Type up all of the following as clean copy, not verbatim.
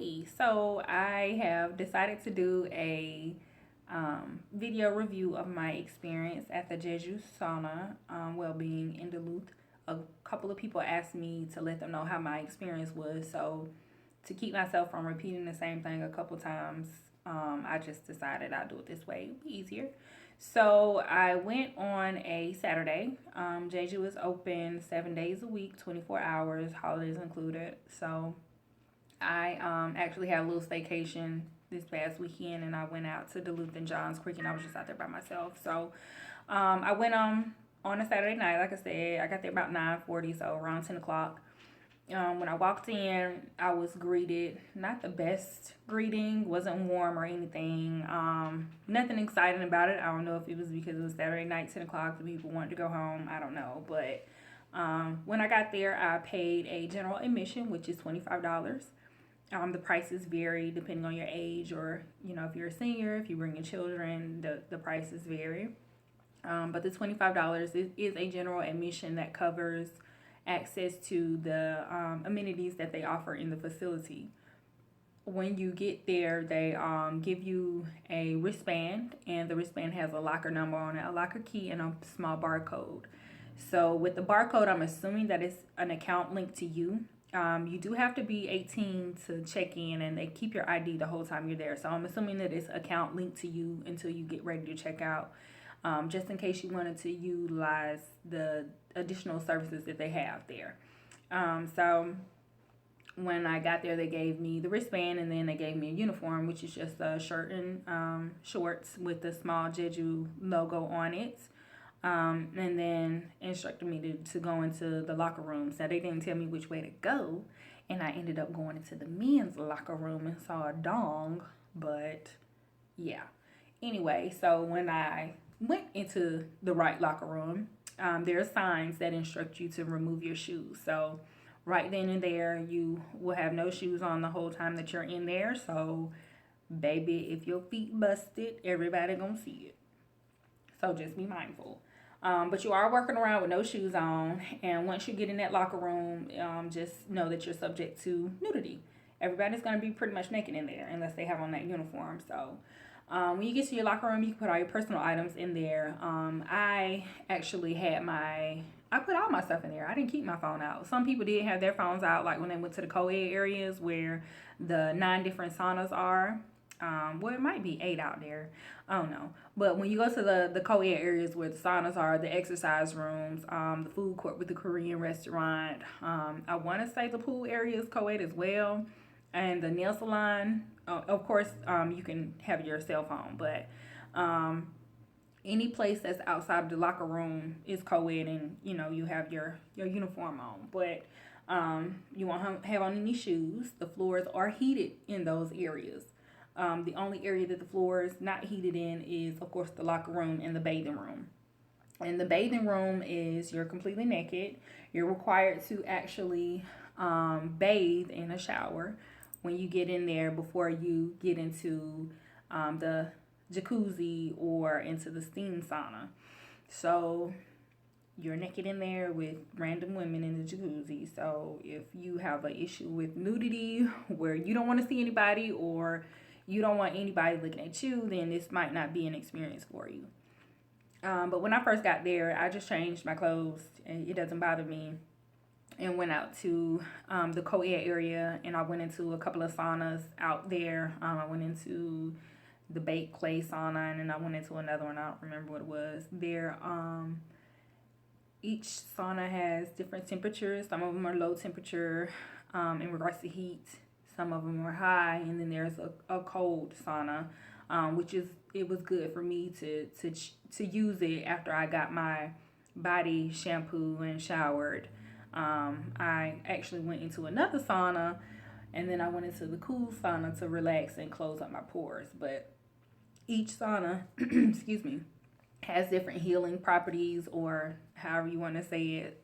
Hey, so I have decided to do a video review of my experience at the Jeju Sauna Wellbeing in Duluth. A couple of people asked me to let them know how my experience was, so to keep myself from repeating the same thing a couple times, I just decided I'd do it this way, it'd be easier. So I went on a Saturday. Jeju is open 7 days a week, 24 hours, holidays included. So I actually had a little staycation this past weekend, and I went out to Duluth and Johns Creek, and I was just out there by myself. So I went on a Saturday night. Like I said, I got there about 9:40, so around 10 o'clock. When I walked in, I was greeted, not the best greeting, wasn't warm or anything. Nothing exciting about it. I don't know if it was because it was Saturday night, 10 o'clock, the people wanted to go home. I don't know. But when I got there, I paid a general admission, which is $25. The prices vary depending on your age, or if you're a senior, if you bring your children, the prices vary. But the $25 is a general admission that covers access to the amenities that they offer in the facility. When you get there, they give you a wristband, and the wristband has a locker number on it, a locker key, and a small barcode. So with the barcode, I'm assuming that it's an account linked to you. You do have to be 18 to check in, and they keep your ID the whole time you're there. So I'm assuming that it's account linked to you until you get ready to check out, just in case you wanted to utilize the additional services that they have there. So when I got there, they gave me the wristband, and then they gave me a uniform, which is just a shirt and shorts with the small Jeju logo on it. And then instructed me to go into the locker rooms. Now, they didn't tell me which way to go, and I ended up going into the men's locker room and saw a dong, but yeah. Anyway, so when I went into the right locker room, there are signs that instruct you to remove your shoes. So right then and there, you will have no shoes on the whole time that you're in there. So, baby, if your feet busted, everybody gonna see it. So just be mindful. But you are working around with no shoes on, and once you get in that locker room, just know that you're subject to nudity. Everybody's going to be pretty much naked in there unless they have on that uniform. So when you get to your locker room, you can put all your personal items in there. I actually I put all my stuff in there. I didn't keep my phone out. Some people did have their phones out, like when they went to the co-ed areas where the 9 different saunas are. Well, it might be 8 out there. I don't know. But when you go to the co-ed areas where the saunas are, the exercise rooms, the food court with the Korean restaurant, I want to say the pool area is co-ed as well, and the nail salon. Of course, you can have your cell phone, but any place that's outside of the locker room is co-ed, and you have your uniform on. But you won't have on any shoes. The floors are heated in those areas. The only area that the floor is not heated in is, of course, the locker room and the bathing room. And the bathing room is you're completely naked. You're required to actually bathe in a shower when you get in there before you get into the jacuzzi or into the steam sauna. So you're naked in there with random women in the jacuzzi. So if you have an issue with nudity where you don't want to see anybody, or you don't want anybody looking at you, then this might not be an experience for you. But when I first got there, I just changed my clothes, and it doesn't bother me, and went out to the co-ed area, and I went into a couple of saunas out there. I went into the baked clay sauna, and then I went into another one. I don't remember what it was. Each sauna has different temperatures. Some of them are low temperature in regards to heat. Some of them are high, and then there's a cold sauna, which it was good for me to use it after I got my body shampoo and showered. I actually went into another sauna, and then I went into the cool sauna to relax and close up my pores. But each sauna, excuse me, has different healing properties, or however you want to say it.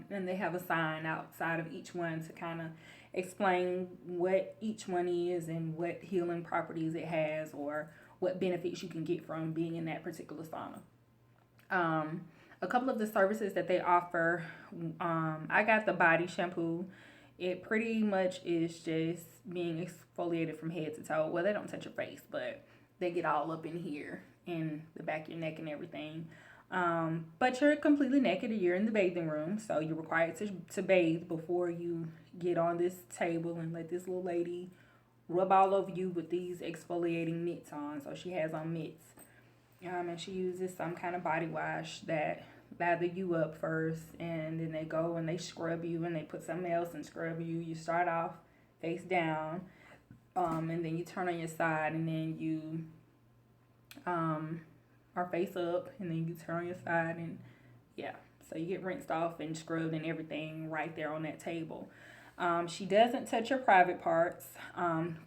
And they have a sign outside of each one to kind of explain what each one is and what healing properties it has, or what benefits you can get from being in that particular sauna. A couple of the services that they offer, I got the body shampoo. It pretty much is just being exfoliated from head to toe. Well, they don't touch your face, but they get all up in here, in the back of your neck and everything. But you're completely naked. You're in the bathing room, so you're required to bathe before you get on this table and let this little lady rub all over you with these exfoliating mitts on. So she has on mitts. And she uses some kind of body wash that lather you up first, and then they go and they scrub you, and they put something else and scrub you. You start off face down, and then you turn on your side, and then you are face up, and then you turn on your side, and yeah. So you get rinsed off and scrubbed and everything right there on that table. She doesn't touch your private parts.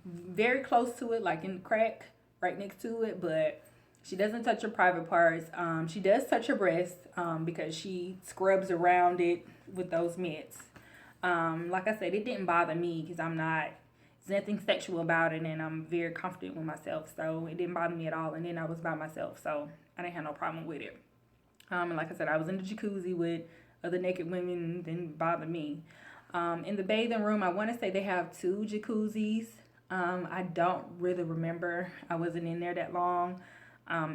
Very close to it, like in the crack, right next to it, but she doesn't touch your private parts. She does touch your breast because she scrubs around it with those mitts. Like I said, it didn't bother me because there's nothing sexual about it, and I'm very confident with myself, so it didn't bother me at all. And then I was by myself, so I didn't have no problem with it. And like I said, I was in the jacuzzi with other naked women. It didn't bother me. In the bathing room, I want to say they have 2 jacuzzis. I don't really remember. I wasn't in there that long.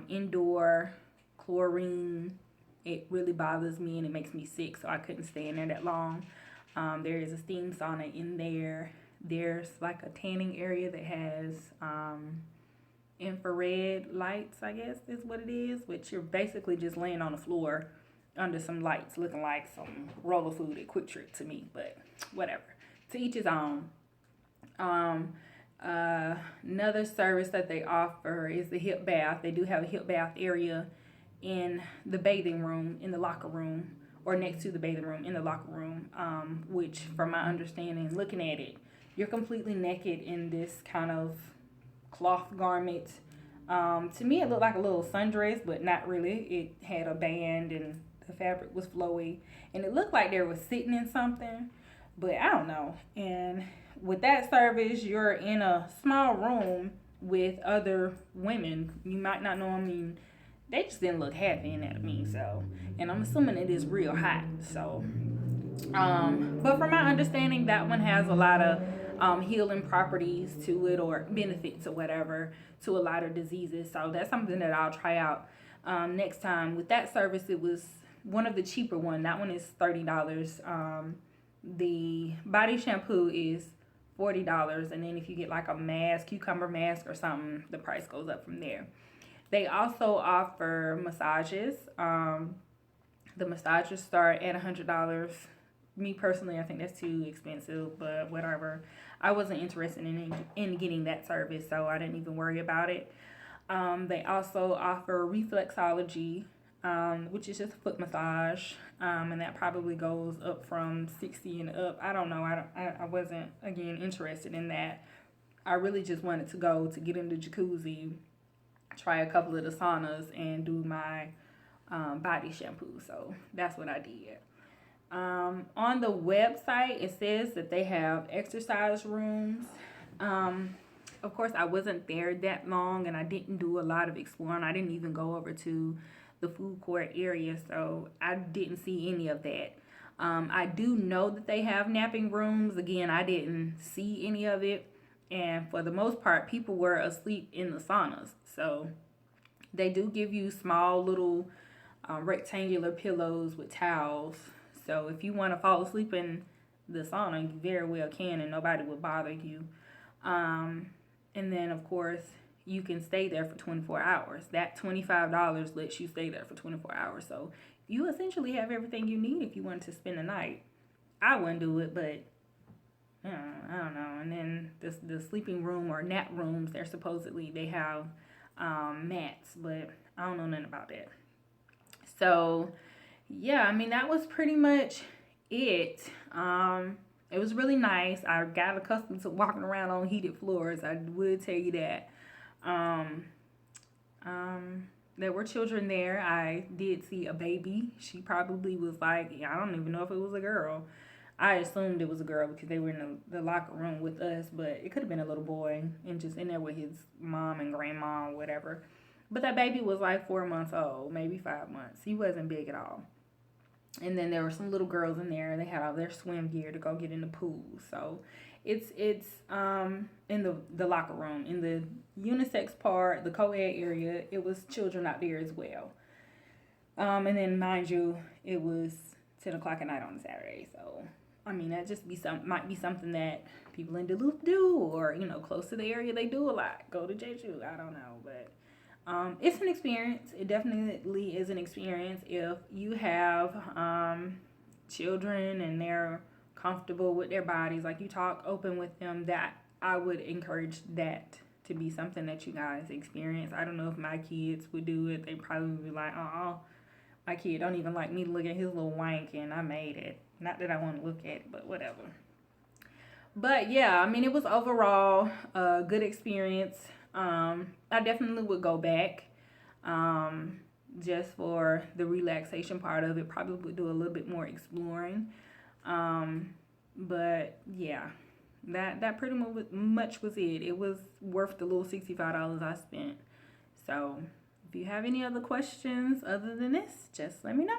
Indoor chlorine, it really bothers me and it makes me sick, so I couldn't stay in there that long. There is a steam sauna in there. There's like a tanning area that has infrared lights, I guess is what it is, which you're basically just laying on the floor under some lights looking like some roller food at Quick Trip to me, but whatever. To each his own. Another service that they offer is the hip bath. They do have a hip bath area in the bathing room, in the locker room, or next to the bathing room in the locker room, which from my understanding, looking at it, you're completely naked in this kind of cloth garment. To me, it looked like a little sundress, but not really. It had a band and the fabric was flowy, and it looked like they were sitting in something, but I don't know. And with that service, you're in a small room with other women. You might not know them. I mean, they just didn't look happy in that at me. So, and I'm assuming it is real hot. So, but from my understanding, that one has a lot of healing properties to it, or benefits or whatever, to a lot of diseases. So that's something that I'll try out next time. With that service, it was one of the cheaper one. That one is $30. The body shampoo is $40, and then if you get like a mask, cucumber mask or something, the price goes up from there. They also offer massages. The massages start at $100. Me personally, I think that's too expensive, but whatever. I wasn't interested in getting that service, so I didn't even worry about it. They also offer reflexology, which is just a foot massage, and that probably goes up from 60 and up. I don't know. I wasn't, again, interested in that. I really just wanted to go to get in the jacuzzi, try a couple of the saunas, and do my body shampoo. So that's what I did. On the website, it says that they have exercise rooms. Of course, I wasn't there that long, and I didn't do a lot of exploring. I didn't even go over to the food court area, so I didn't see any of that. I do know that they have napping rooms. Again, I didn't see any of it, and for the most part, people were asleep in the saunas. So they do give you small little rectangular pillows with towels. So if you want to fall asleep in the sauna, you very well can, and nobody will bother you. And then, of course, you can stay there for 24 hours. That $25 lets you stay there for 24 hours. So you essentially have everything you need if you wanted to spend the night. I wouldn't do it, but I don't know. And then the sleeping room or nap rooms, they have mats, but I don't know nothing about that. So yeah, I mean, that was pretty much it. It was really nice. I got accustomed to walking around on heated floors. I would tell you that. There were children there. I did see a baby. She probably was like, I don't even know if it was a girl. I assumed it was a girl because they were in the locker room with us, but it could have been a little boy and just in there with his mom and grandma or whatever. But that baby was like 4 months old, maybe 5 months. He wasn't big at all. And then there were some little girls in there. They had all their swim gear to go get in the pool. So it's in the locker room. In the unisex part, the co-ed area, it was children out there as well. And then mind you, it was 10 o'clock at night on a Saturday. So I mean, that just might be something that people in Duluth do, or close to the area they do a lot. Go to Jeju. I don't know, but it's an experience. It definitely is an experience if you have children and they're comfortable with their bodies. Like, you talk open with them. That I would encourage that to be something that you guys experience. I don't know if my kids would do it. They probably would be like, my kid don't even like me to look at his little wank, and I made it. Not that I want to look at it, but whatever. But yeah, I mean, it was overall a good experience. I definitely would go back, just for the relaxation part of it. Probably would do a little bit more exploring. But yeah, that pretty much was it. It was worth the little $65 I spent. So if you have any other questions other than this, just let me know.